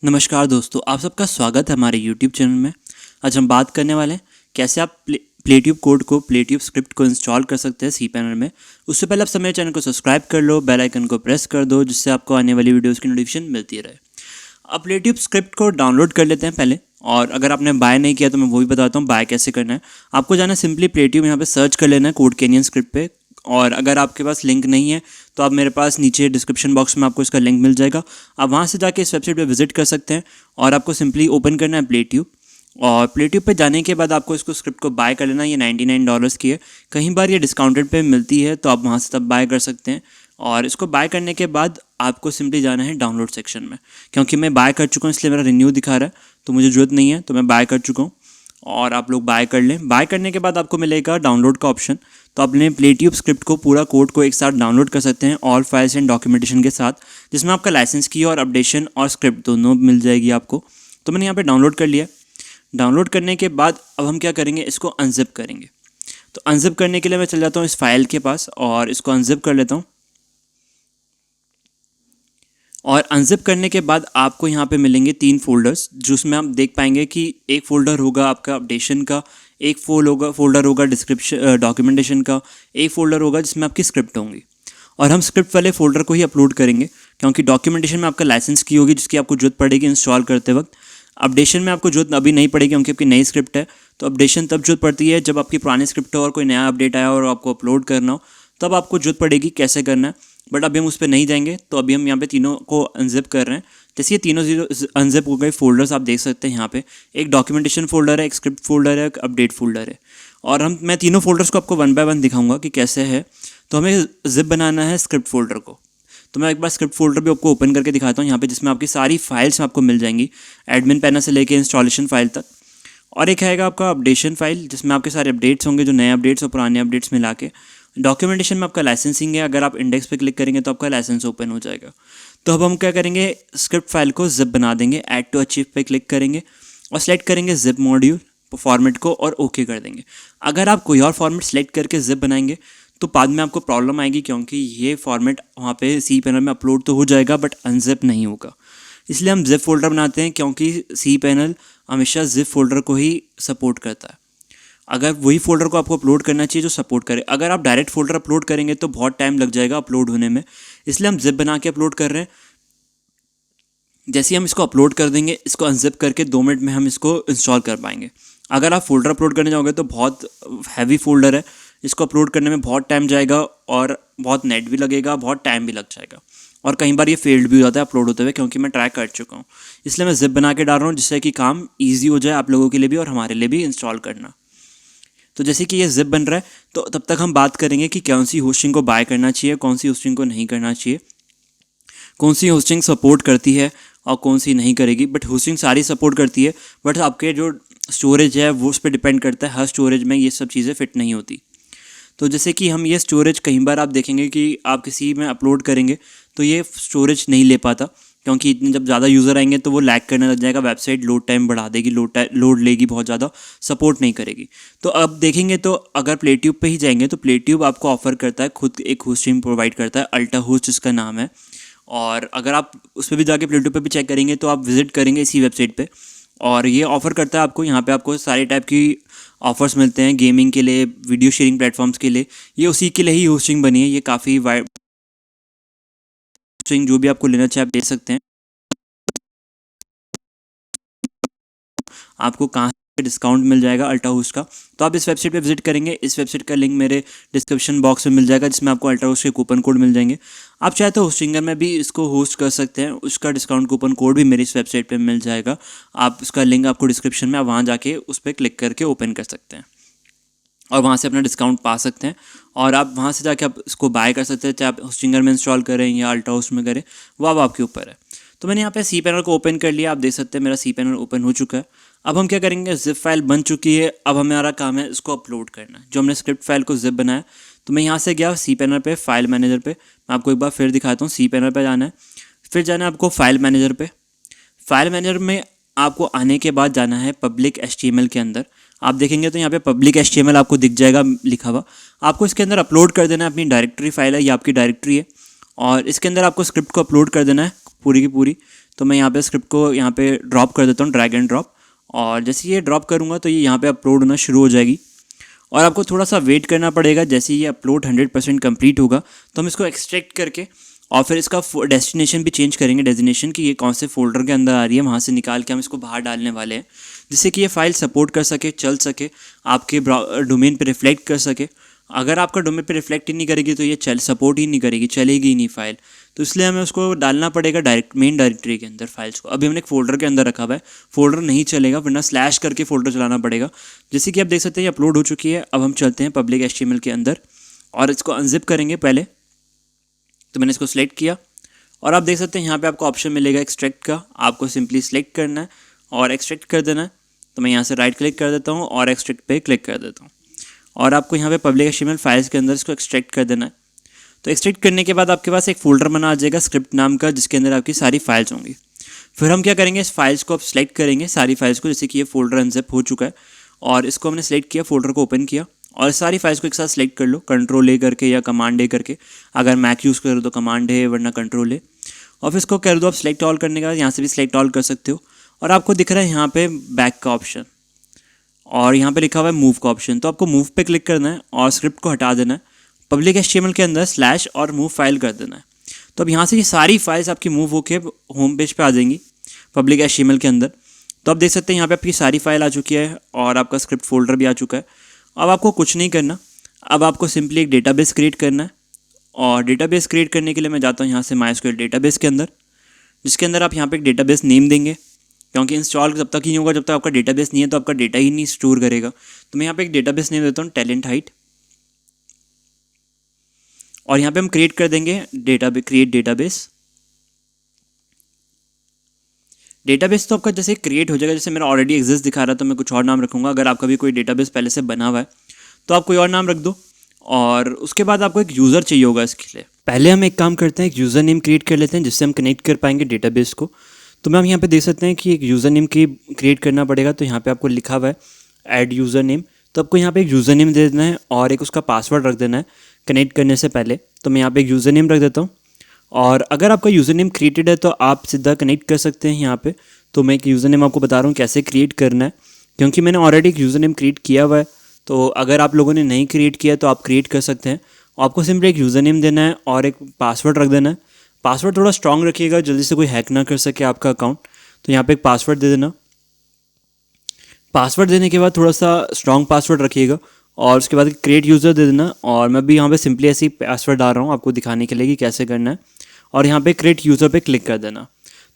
नमस्कार दोस्तों, आप सबका स्वागत है हमारे YouTube चैनल में। आज हम बात करने वाले हैं कैसे आप प्लेट्यूब कोड को प्लेट्यूब स्क्रिप्ट को इंस्टॉल कर सकते हैं सी पैनल में। उससे पहले आप मेरे चैनल को सब्सक्राइब कर लो, बेल आइकन को प्रेस कर दो, जिससे आपको आने वाली वीडियोज़ की नोटिफिकेशन मिलती रहे। अब प्लेट्यूब स्क्रिप्ट को डाउनलोड कर लेते हैं पहले, और अगर आपने बाय नहीं किया तो मैं वो भी बताता हूँ बाय कैसे करना है। आपको जाना है सिंपली प्लेट्यूब, यहाँ पे सर्च कर लेना है कोड कैनियन स्क्रिप्ट पे। और अगर आपके पास लिंक नहीं है तो आप मेरे पास नीचे डिस्क्रिप्शन बॉक्स में आपको इसका लिंक मिल जाएगा। आप वहाँ से जाके इस वेबसाइट पे विजिट कर सकते हैं और आपको सिंपली ओपन करना है प्लेट्यूब। और प्लेट्यूब पे जाने के बाद आपको इसको स्क्रिप्ट को बाय कर लेना। ये $99 की है, कहीं बार ये डिस्काउंटेड पे मिलती है तो आप वहाँ से तब बाय कर सकते हैं। और इसको बाय करने के बाद आपको सिंपली जाना है डाउनलोड सेक्शन में। क्योंकि मैं बाय कर चुका हूँ इसलिए मेरा रिन्यू दिखा रहा है, तो मुझे ज़रूरत नहीं है, तो मैं बाय कर चुका हूँ। और आप लोग बाय कर लें। बाय करने के बाद आपको मिलेगा डाउनलोड का ऑप्शन, तो अपने प्लेट्यूब स्क्रिप्ट को पूरा कोड को एक साथ डाउनलोड कर सकते हैं ऑल फाइल्स एंड डॉक्यूमेंटेशन के साथ, जिसमें आपका लाइसेंस की और अपडेशन और स्क्रिप्ट दोनों मिल जाएगी आपको। तो मैंने यहाँ पे डाउनलोड कर लिया। डाउनलोड करने के बाद अब हम क्या करेंगे, इसको अनजिप करेंगे। तो अनजिप करने के लिए मैं चल जाता हूँ इस फाइल के पास और इसको अनजिप कर लेता हूँ। और अनजिप करने के बाद आपको यहाँ पे मिलेंगे 3 फोल्डर्स, जिसमें आप देख पाएंगे कि एक फ़ोल्डर होगा आपका अपडेशन का, एक फोल्डर होगा डिस्क्रिप्शन डॉक्यूमेंटेशन का, एक फ़ोल्डर होगा जिसमें आपकी स्क्रिप्ट होंगी। और हम स्क्रिप्ट वाले फ़ोल्डर को ही अपलोड करेंगे, क्योंकि डॉक्यूमेंटेशन में आपका लाइसेंस की होगी जिसकी आपको जरूरत पड़ेगी इंस्टॉल करते वक्त। अपडेशन में आपको जरूरत अभी नहीं पड़ेगी क्योंकि आपकी नई स्क्रिप्ट है। तो अपडेशन तब जरूरत पड़ती है जब आपकी पुरानी स्क्रिप्ट हो और कोई नया अपडेट आया और आपको अपलोड करना हो, तब आपको जरूरत पड़ेगी कैसे करना है। बट अभी हम उस पर नहीं जाएंगे, तो अभी हम यहाँ पे तीनों को अनजिप कर रहे हैं। जैसे ये तीनों अनजिप हो गए फोल्डर्स, आप देख सकते हैं यहाँ पे एक डॉक्यूमेंटेशन फोल्डर है, एक स्क्रिप्ट फोल्डर है, एक अपडेट फोल्डर है। और मैं तीनों फोल्डर्स को आपको 1 बाय 1 दिखाऊंगा कि कैसे है। तो हमें जिप बनाना है स्क्रिप्ट फोल्डर को। तो मैं एक बार स्क्रिप्ट फोल्डर भी आपको ओपन करके दिखाता हूँ यहाँ पे, जिसमें आपकी सारी फाइल्स आपको मिल जाएंगी, एडमिन पैनल से लेके इंस्टॉलेशन फाइल तक। और एक आएगा आपका अपडेशन फाइल, जिसमें आपके सारे अपडेट्स होंगे, जो नए अपडेट्स और पुराने अपडेट्स मिला के। डॉक्यूमेंटेशन में आपका लाइसेंसिंग है, अगर आप इंडेक्स पे क्लिक करेंगे तो आपका लाइसेंस ओपन हो जाएगा। तो अब हम क्या करेंगे, स्क्रिप्ट फाइल को जिप बना देंगे। ऐड टू अचीव पे क्लिक करेंगे और सेलेक्ट करेंगे जिप मॉड्यूल फॉर्मेट को और ओके कर देंगे। अगर आप कोई और फॉर्मेट सेलेक्ट करके जिप बनाएंगे तो बाद में आपको प्रॉब्लम आएगी, क्योंकि ये फॉर्मेट वहाँ पे सी पैनल में अपलोड तो हो जाएगा बट अनजिप नहीं होगा। इसलिए हम जिप फोल्डर बनाते हैं, क्योंकि सी पैनल हमेशा जिप फोल्डर को ही सपोर्ट करता है। अगर वही फोल्डर को आपको अपलोड करना चाहिए जो सपोर्ट करे। अगर आप डायरेक्ट फोल्डर अपलोड करेंगे तो बहुत टाइम लग जाएगा अपलोड होने में, इसलिए हम जिप बना के अपलोड कर रहे हैं। जैसे ही हम इसको अपलोड कर देंगे, इसको अनजिप करके 2 मिनट में हम इसको इंस्टॉल कर पाएंगे। अगर आप फोल्डर अपलोड करने जाओगे तो बहुत हैवी फोल्डर है, इसको अपलोड करने में बहुत टाइम जाएगा और बहुत नेट भी लगेगा, बहुत टाइम भी लग जाएगा। और कई बार ये फेल्ड भी हो जाता है अपलोड होते हुए, क्योंकि मैं ट्राई कर चुका हूँ। इसलिए मैं जिप बना के डाल रहा हूँ, जिससे कि काम ईजी हो जाए आप लोगों के लिए भी और हमारे लिए भी इंस्टॉल करना। तो जैसे कि ये जिप बन रहा है, तो तब तक हम बात करेंगे कि कौन सी होस्टिंग को बाय करना चाहिए, कौन सी होस्टिंग को नहीं करना चाहिए, कौन सी होस्टिंग सपोर्ट करती है और कौन सी नहीं करेगी। बट होस्टिंग सारी सपोर्ट करती है, बट आपके जो स्टोरेज है वो उस पर डिपेंड करता है। हर स्टोरेज में ये सब चीज़ें फिट नहीं होती। तो जैसे कि हम ये स्टोरेज कई बार आप देखेंगे कि आप किसी में अपलोड करेंगे तो ये स्टोरेज नहीं ले पाता, क्योंकि इतने जब ज़्यादा यूज़र आएंगे तो वो लैग करने लग जाएगा, वेबसाइट लोड टाइम बढ़ा देगी, लोड लेगी, बहुत ज़्यादा सपोर्ट नहीं करेगी। तो अब देखेंगे तो अगर प्लेट्यूब पे ही जाएंगे तो प्लेट्यूब आपको ऑफर करता है, खुद एक होस्टिंग प्रोवाइड करता है, अल्टा होस्ट इसका नाम है। और अगर आप उस पर भी जाके प्लेट्यूब पे भी चेक करेंगे तो आप विजिट करेंगे इसी वेबसाइट पे, और ये ऑफ़र करता है आपको। यहाँ पे आपको सारे टाइप की ऑफर्स मिलते हैं, गेमिंग के लिए, वीडियो शेयरिंग प्लेटफॉर्म्स के लिए। ये उसी के लिए ही होस्टिंग बनी है। ये काफ़ी वाइड होस्टिंग जो भी आपको लेना चाहिए आप ले सकते हैं। आपको कहाँ से डिस्काउंट मिल जाएगा अल्टा होस्ट का, तो आप इस वेबसाइट पे विजिट करेंगे। इस वेबसाइट का लिंक मेरे डिस्क्रिप्शन बॉक्स में मिल जाएगा, जिसमें आपको अल्टा होस्ट के कूपन कोड मिल जाएंगे। आप चाहे तो होस्टिंगर में भी इसको होस्ट कर सकते हैं, उसका डिस्काउंट कूपन कोड भी मेरी इस वेबसाइट पे मिल जाएगा। आप उसका लिंक आपको डिस्क्रिप्शन में, आप वहाँ जाके उस पर क्लिक करके ओपन कर सकते हैं और वहाँ से अपना डिस्काउंट पा सकते हैं। और आप वहाँ से जाके आप इसको बाय कर सकते हैं, चाहे आप होस्टिंगर में इंस्टॉल करें या अल्टा होस्ट में करें, वो अब आपके ऊपर है। तो मैंने यहाँ पे सी पैनल को ओपन कर लिया। आप देख सकते हैं मेरा सी पैनल ओपन हो चुका है। अब हम क्या करेंगे, जिप फाइल बन चुकी है, अब हमारा काम है इसको अपलोड करना, जो हमने स्क्रिप्ट फाइल को जिप बनाया। तो मैं यहाँ से गया सी पैनल पे, फाइल मैनेजर पे। मैं आपको एक बार फिर दिखाता हूँ। सी पैनल पे जाना है, फिर जाना है आपको फाइल मैनेजर पे। फाइल मैनेजर में आपको आने के बाद जाना है पब्लिक HTML के अंदर। आप देखेंगे तो यहाँ पे पब्लिक HTML आपको दिख जाएगा लिखा हुआ। आपको इसके अंदर अपलोड कर देना है अपनी डायरेक्टरी फाइल है, ये आपकी डायरेक्टरी है, और इसके अंदर आपको स्क्रिप्ट को अपलोड कर देना है पूरी की पूरी। तो मैं यहाँ पे स्क्रिप्ट को यहाँ पे ड्रॉप कर देता हूँ, ड्रैग एंड ड्रॉप। और जैसे ये ड्रॉप करूँगा तो ये यहाँ पे अपलोड होना शुरू हो जाएगी और आपको थोड़ा सा वेट करना पड़ेगा। जैसे ये अपलोड 100% कंप्लीट होगा तो हम इसको एक्सट्रैक्ट करके और फिर इसका डेस्टिनेशन भी चेंज करेंगे, डेजिग्नेशन कि ये कौन से फोल्डर के अंदर आ रही है, वहाँ से निकाल के हम इसको बाहर डालने वाले हैं, जिससे कि ये फाइल सपोर्ट कर सके, चल सके, आपके डोमेन पे रिफ्लेक्ट कर सके। अगर आपका डोमेन पे रिफ्लेक्ट ही नहीं करेगी तो ये सपोर्ट ही नहीं करेगी, चलेगी ही नहीं फाइल। तो इसलिए हमें उसको डालना पड़ेगा मेन डायरेक्टरी के अंदर फाइल्स को। अभी हमने एक फोल्डर के अंदर रखा हुआ है, फोल्डर नहीं चलेगा, वरना स्लैश करके फोल्डर चलाना पड़ेगा। जैसे कि आप देख सकते हैं ये अपलोड हो चुकी है। अब हम चलते हैं पब्लिक HTML के अंदर और इसको अनजिप करेंगे पहले। तो मैंने इसको सिलेक्ट किया और आप देख सकते हैं यहाँ पे आपको ऑप्शन मिलेगा एक्सट्रैक्ट का। आपको सिंपली सिलेक्ट करना है और एक्सट्रैक्ट कर देना है। तो मैं यहाँ से राइट क्लिक कर देता हूँ और एक्सट्रैक्ट पे क्लिक कर देता हूँ और आपको यहाँ पे पब्लिक HTML फाइल्स के अंदर इसको एक्सट्रैक्ट कर देना है। तो एक्सट्रैक्ट करने के बाद आपके पास एक फोल्डर बना आ जाएगा स्क्रिप्ट नाम का, जिसके अंदर आपकी सारी फाइल्स होंगी। फिर हम क्या करेंगे, इस फाइल्स को आप सेलेक्ट करेंगे, सारी फाइल्स को। जैसे कि ये फोल्डर अनजिप हो चुका है और इसको हमने सेलेक्ट किया, फोल्डर को ओपन किया और सारी फाइल्स को एक साथ सेलेक्ट कर लो, Ctrl A करके या Command A करके। अगर मैक यूज़ करो तो Command A, वरना Ctrl A। और फिर इसको कर दो आप सेलेक्ट ऑल करने के बाद, यहाँ से भी सेलेक्ट ऑल कर सकते हो। और आपको दिख रहा है यहाँ पे बैक का ऑप्शन और यहाँ पे लिखा हुआ है मूव का ऑप्शन। तो आपको मूव पे क्लिक करना है और स्क्रिप्ट को हटा देना है। पब्लिक HTML के अंदर स्लैश और मूव फाइल कर देना है। तो अब यहाँ से ये सारी फाइल्स आपकी मूव होके होम पेज पे आ जाएंगी पब्लिक HTML के अंदर। तो आप देख सकते हैं यहाँ पे आपकी सारी फाइल आ चुकी है और आपका स्क्रिप्ट फोल्डर भी आ चुका है। अब आपको कुछ नहीं करना, अब आपको सिंपली एक डेटाबेस क्रिएट करना है। और डेटाबेस क्रिएट करने के लिए मैं जाता हूँ यहाँ से MySQL डेटाबेस के अंदर, जिसके अंदर आप यहाँ पे एक डेटाबेस नेम देंगे, क्योंकि इंस्टॉल तब तक ही नहीं होगा जब तक आपका डेटाबेस नहीं है, तो आपका डेटा ही नहीं स्टोर करेगा। तो मैं यहाँ पे एक डेटाबेस नेम देता हूँ टैलेंट हाइट और यहाँ पे हम क्रिएट कर देंगे क्रिएट डेटाबेस। डेटाबेस तो आपका जैसे क्रिएट हो जाएगा, जैसे मेरा ऑलरेडी एग्जिस्ट दिखा रहा है तो मैं कुछ और नाम रखूँगा। अगर आपका भी कोई डेटाबेस पहले से बना हुआ है तो आप कोई और नाम रख दो। और उसके बाद आपको एक यूज़र चाहिए होगा इसके लिए। पहले हम एक काम करते हैं, एक यूज़र नेम क्रिएट कर लेते हैं जिससे हम कनेक्ट कर पाएंगे डेटाबेस को। तो मैम यहाँ पे देख सकते हैं कि एक यूज़र नेम क्रिएट करना पड़ेगा। तो यहाँ पे आपको लिखा हुआ है ऐड यूज़र नेम। तो आपको यहाँ पे एक यूज़र नेम दे देना है और एक उसका पासवर्ड रख देना है कनेक्ट करने से पहले। तो मैं यहाँ पे एक यूज़र नेम रख देता हूँ और अगर आपका यूज़र नेम क्रिएटेड है तो आप सीधा कनेक्ट कर सकते हैं यहाँ पे। तो मैं एक यूज़र नेम आपको बता रहा हूँ कैसे क्रिएट करना है, क्योंकि मैंने ऑलरेडी एक यूज़र नेम क्रिएट किया हुआ है। तो अगर आप लोगों ने नहीं क्रिएट किया तो आप क्रिएट कर सकते हैं। आपको सिंपली एक यूज़र नेम देना है और एक पासवर्ड रख देना है। पासवर्ड थोड़ा स्ट्रॉन्ग रखिएगा, जल्दी से कोई हैक ना कर सके आपका अकाउंट। तो यहाँ पे एक पासवर्ड दे देना। पासवर्ड देने के बाद थोड़ा सा स्ट्रॉन्ग पासवर्ड रखिएगा और उसके बाद क्रिएट यूज़र दे देना। और मैं भी यहाँ पे सिंपली ऐसे ही पासवर्ड डाल रहा हूँ आपको दिखाने के लिए कि कैसे करना है। और यहाँ पे क्रिएट यूज़र पे क्लिक कर देना।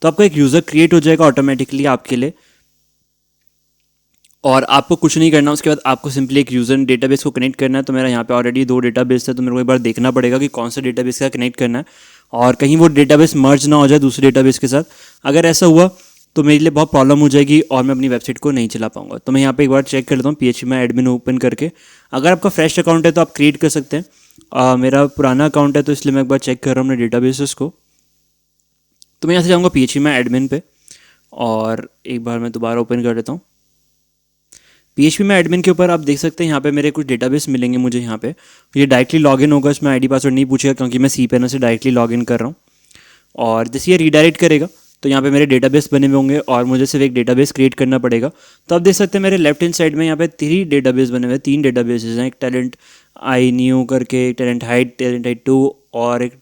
तो आपको एक यूज़र क्रिएट हो जाएगा ऑटोमेटिकली आपके लिए और आपको कुछ नहीं करना। उसके बाद आपको सिंपली एक यूज़र डेटाबेस को कनेक्ट करना है। तो मेरा यहाँ पे ऑलरेडी 2 डेटाबेस है, तो मेरे को एक बार देखना पड़ेगा कि कौन सा डेटाबेस का कनेक्ट करना है और कहीं वो डेटाबेस मर्ज ना हो जाए दूसरे डेटाबेस के साथ। अगर ऐसा हुआ तो मेरे लिए बहुत प्रॉब्लम हो जाएगी और मैं अपनी वेबसाइट को नहीं चला पाऊंगा। तो मैं यहाँ पे एक बार चेक कर लेता हूँ PHP में एडमिन ओपन करके। अगर आपका फ्रेश अकाउंट है तो आप क्रिएट कर सकते हैं। मेरा पुराना अकाउंट है तो इसलिए मैं एक बार चेक कर रहा हूँ अपने डेटाबेसेस को। तो मैं यहाँ से जाऊँगा PHP में एडमिन पे और एक बार मैं दोबारा ओपन कर लेता हूँ। PHP में एडमिन के ऊपर आप देख सकते हैं यहाँ पे मेरे कुछ डेटाबेस मिलेंगे मुझे। यहाँ पे ये डायरेक्टली लॉगिन होगा, इसमें आईडी पासवर्ड नहीं पूछेगा क्योंकि मैं cPanel से डायरेक्टली लॉगिन कर रहा हूँ। और जैसे ये रीडायरेक्ट करेगा तो यहाँ पे मेरे डेटाबेस बने हुए होंगे और मुझे सिर्फ एक डेटाबेस क्रिएट करना पड़ेगा। तो आप देख सकते हैं मेरे लेफ्ट हैंड साइड में यहाँ पे 3 डेटाबेस बने हुए हैं, 3 डेटाबेसेस हैं। एक टैलेंट आई न्यू करके, टैलेंट हाइट 2 और एक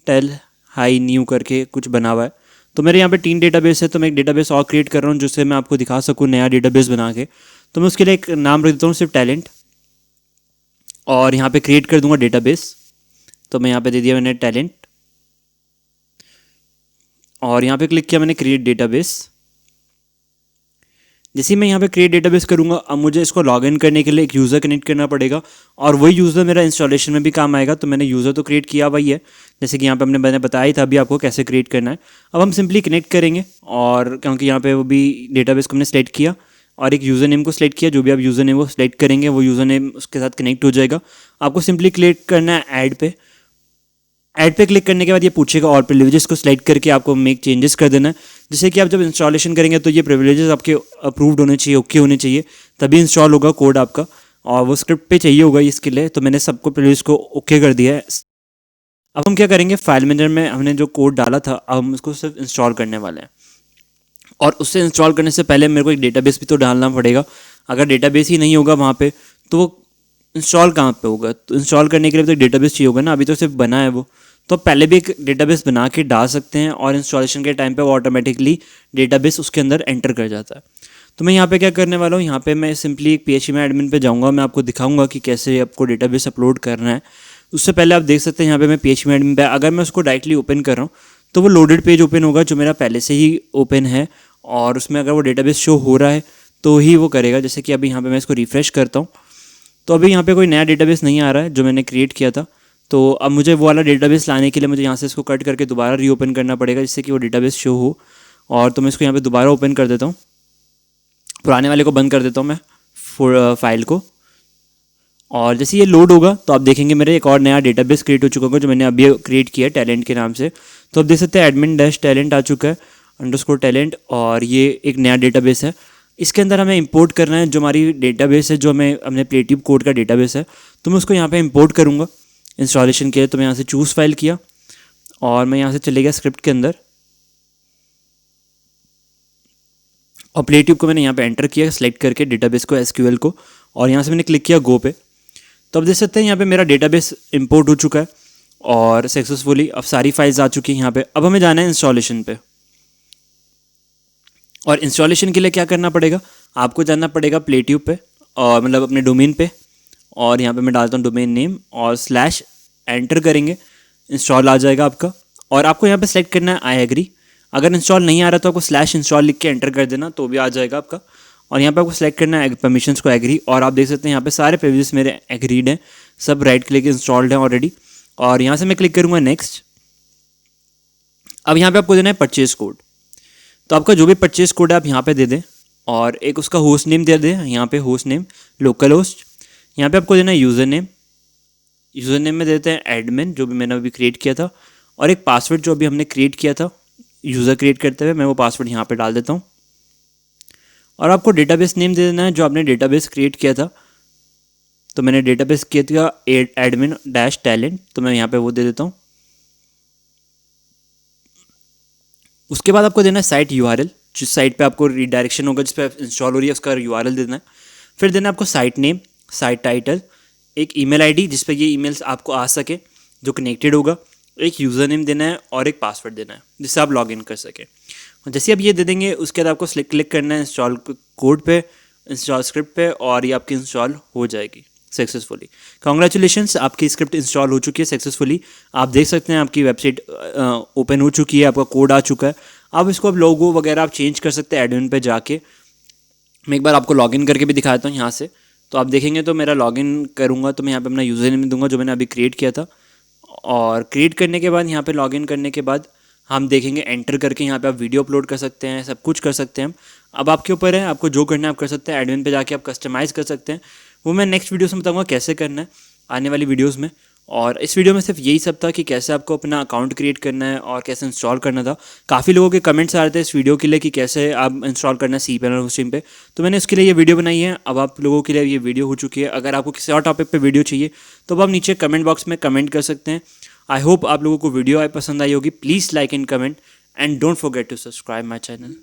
टेल हाई न्यू करके कुछ बना हुआ है। तो मेरे यहाँ पे 3 डेटाबेस है। तो मैं एक डेटाबेस और क्रिएट कर रहा हूँ जिससे मैं आपको दिखा सकूँ नया डेटाबेस बना के। तो मैं उसके लिए एक नाम रख देता हूँ सिर्फ टैलेंट और यहाँ पे क्रिएट कर दूंगा डेटाबेस। तो मैं यहाँ पे दे दिया मैंने टैलेंट और यहाँ पे क्लिक किया मैंने क्रिएट डेटाबेस। जैसे ही मैं यहाँ पे क्रिएट डेटाबेस करूँगा अब मुझे इसको लॉगिन करने के लिए एक यूज़र कनेक्ट करना पड़ेगा और वही यूज़र मेरा इंस्टॉलेशन में भी काम आएगा। तो मैंने यूज़र तो क्रिएट किया हुआ ही है, जैसे कि यहाँ पे मैंने बताया ही था अभी आपको कैसे क्रिएट करना है। अब हम सिंपली कनेक्ट करेंगे और क्योंकि यहाँ पे वो भी डेटाबेस को हमने सेलेक्ट किया और एक यूज़र नेम को सिलेक्ट किया, जो भी आप यूज़र नेम को सिलेक्ट करेंगे वो यूज़र नेम उसके साथ कनेक्ट हो जाएगा। आपको सिंपली क्लिक करना है ऐड पे क्लिक करने के बाद ये पूछेगा और प्रिविलेजेस को सिलेक्ट करके आपको मेक चेंजेस कर देना है, जिससे कि आप जब इंस्टॉलेशन करेंगे तो ये प्रिविलेजेस आपके अप्रूव्ड होने चाहिए, ओके होने चाहिए, तभी इंस्टॉल होगा कोड आपका। और वो स्क्रिप्ट पे चाहिए होगा इसके लिए, तो मैंने सबको प्रिविलेज को ओके कर दिया है। अब हम क्या करेंगे, फाइल मैनेजर में हमने जो कोड डाला था अब हम उसको सिर्फ इंस्टॉल करने वाले हैं। और उससे इंस्टॉल करने से पहले मेरे को एक डेटाबेस भी तो डालना पड़ेगा। अगर डेटाबेस ही नहीं होगा वहाँ पे तो वो इंस्टॉल कहाँ पे होगा। तो इंस्टॉल करने के लिए तो एक डेटाबेस चाहिए होगा ना, अभी तो सिर्फ बना है वो। तो आप पहले भी एक डेटाबेस बना के डाल सकते हैं और इंस्टॉलेशन के टाइम पे वो ऑटोमेटिकली डेटाबेस उसके अंदर एंटर कर जाता है। तो मैं यहाँ पे क्या करने वाला हूँ, यहाँ पे मैं सिंपली एक PHP में एडमिन पे जाऊँगा, मैं आपको दिखाऊंगा कि कैसे आपको डेटाबेस अपलोड करना है। उससे पहले आप देख सकते हैं यहाँ पे मैं PHP में एडमिन पे, अगर मैं उसको डायरेक्टली ओपन कर रहा हूँ तो वो लोडेड पेज ओपन होगा जो मेरा पहले से ही ओपन है, और उसमें अगर वो डेटाबेस शो हो रहा है तो ही वो करेगा। जैसे कि अभी यहाँ पे मैं इसको रिफ़्रेश करता हूँ तो अभी यहाँ पे कोई नया डेटाबेस नहीं आ रहा है जो मैंने क्रिएट किया था। तो अब मुझे वो वाला डेटाबेस लाने के लिए मुझे यहाँ से इसको कट करके दोबारा रीओपन करना पड़ेगा जिससे कि वो डेटाबेस शो हो। और तो मैं इसको यहाँ पे दोबारा ओपन कर देता हूँ, पुराने वाले को बंद कर देता हूँ मैं फाइल को। और जैसे ये लोड होगा तो आप देखेंगे मेरे एक और नया डेटाबेस क्रिएट हो चुका होगा जो मैंने अभी क्रिएट किया है टैलेंट के नाम से। तो आप देख सकते हैं admin-talent आ चुका है, _talent, और ये एक नया डेटाबेस है। इसके अंदर हमें इंपोर्ट करना है जो हमारी डेटाबेस है, जो हमें अपने प्लेटिव कोड का डेटाबेस है। तो मैं उसको यहाँ पे इंपोर्ट करूँगा इंस्टॉलेशन के लिए। तो मैं यहाँ से चूज़ फाइल किया और मैं यहाँ से चले गया स्क्रिप्ट के अंदर, और प्लेटिव को मैंने यहाँ पे एंटर किया सेलेक्ट करके डेटाबेस को, SQL को, और यहाँ से मैंने क्लिक किया गो पे। तो अब देख सकते हैं यहाँ पे मेरा डेटाबेस इंपोर्ट हो चुका है और सक्सेसफुली अब सारी फाइल्स आ चुकी हैं यहाँ पे। अब हमें जाना है इंस्टॉलेशन पे, और इंस्टॉलेशन के लिए क्या करना पड़ेगा, आपको जाना पड़ेगा प्लेट्यूब पे, और मतलब अपने डोमेन पे, और यहाँ पे मैं डालता हूँ डोमेन नेम और / एंटर करेंगे, इंस्टॉल आ जाएगा आपका। और आपको यहाँ पे सेलेक्ट करना है आई एग्री। अगर इंस्टॉल नहीं आ रहा तो आपको /install लिख के एंटर कर देना तो भी आ जाएगा आपका। और यहाँ पे आपको सेलेक्ट करना है परमिशंस को एग्री, और आप देख सकते हैं यहाँ पे सारे पेजेस मेरे एग्रीड हैं, सब राइट क्लिक इंस्टॉल्ड हैं ऑलरेडी। और यहाँ से मैं क्लिक करूँगा नेक्स्ट। अब यहाँ पे आपको देना है परचेज कोड। तो आपका जो भी परचेज कोड है आप यहाँ पे दे दें, और एक उसका होस्ट नेम दे दें, यहाँ पे होस्ट नेम लोकल होस्ट। यहाँ पे आपको देना है यूज़र नेम, यूज़र नेम में देते हैं एडमिन जो भी मैंने अभी क्रिएट किया था, और एक पासवर्ड जो अभी हमने क्रिएट किया था यूज़र क्रिएट करते हुए, मैं वो पासवर्ड यहाँ पे डाल देता हूँ। और आपको डेटाबेस नेम दे देना है जो आपने डेटाबेस क्रिएट किया था। तो मैंने डेटाबेस किया था admin-talent, तो मैं यहाँ पे वो दे देता हूँ। उसके बाद आपको देना है साइट URL, जिस साइट पे आपको रिडायरेक्शन होगा, जिस पे इंस्टॉल हो रही है उसका URL देना है। फिर देना है आपको साइट नेम, साइट टाइटल, एक ईमेल आईडी जिस पे ये ईमेल्स आपको आ सके जो कनेक्टेड होगा, एक यूज़र नेम देना है और एक पासवर्ड देना है जिससे आप लॉगिन कर सकें। और जैसे आप ये दे देंगे उसके बाद आपको क्लिक करना है इंस्टॉल कोड पे, इंस्टॉल स्क्रिप्ट पे, और ये आपकी इंस्टॉल हो जाएगी सक्सेसफुली। कॉन्ग्रेचुलेशंस, आपकी स्क्रिप्ट इंस्टॉल हो चुकी है सक्सेसफुली। आप देख सकते हैं आपकी वेबसाइट ओपन हो चुकी है, आपका कोड आ चुका है। अब इसको अब लोगो वगैरह आप चेंज कर सकते हैं एडमिन पे जाके। मैं एक बार आपको लॉगिन करके भी दिखाता हूँ यहाँ से। तो आप देखेंगे तो मेरा लॉगिन करूँगा तो मैं यहाँ पे अपना यूज़र नेम दूंगा जो मैंने अभी क्रिएट किया था, और क्रिएट करने के बाद यहाँ पे लॉगिन करने के बाद हम देखेंगे एंटर करके यहाँ पे आप वीडियो अपलोड कर सकते हैं, सब कुछ कर सकते हैं। अब आपके ऊपर है, आपको जो करना है आप कर सकते हैं। एडमिन पे जाके आप कस्टमाइज़ कर सकते हैं, वो मैं नेक्स्ट वीडियोस में बताऊंगा कैसे करना है आने वाली वीडियोस में। और इस वीडियो में सिर्फ यही सब था कि कैसे आपको अपना अकाउंट क्रिएट करना है और कैसे इंस्टॉल करना था। काफ़ी लोगों के कमेंट्स आ रहे थे इस वीडियो के लिए कि कैसे आप इंस्टॉल करना है cPanel होस्टिंग पे, तो मैंने उसके लिए ये वीडियो बनाई है। अब आप लोगों के लिए ये वीडियो हो चुकी है। अगर आपको किसी और टॉपिक पे वीडियो चाहिए तो अब आप नीचे कमेंट बॉक्स में कमेंट कर सकते हैं। आई होप आप लोगों को वीडियो पसंद आई होगी। Please like and comment, and don't forget to subscribe my channel.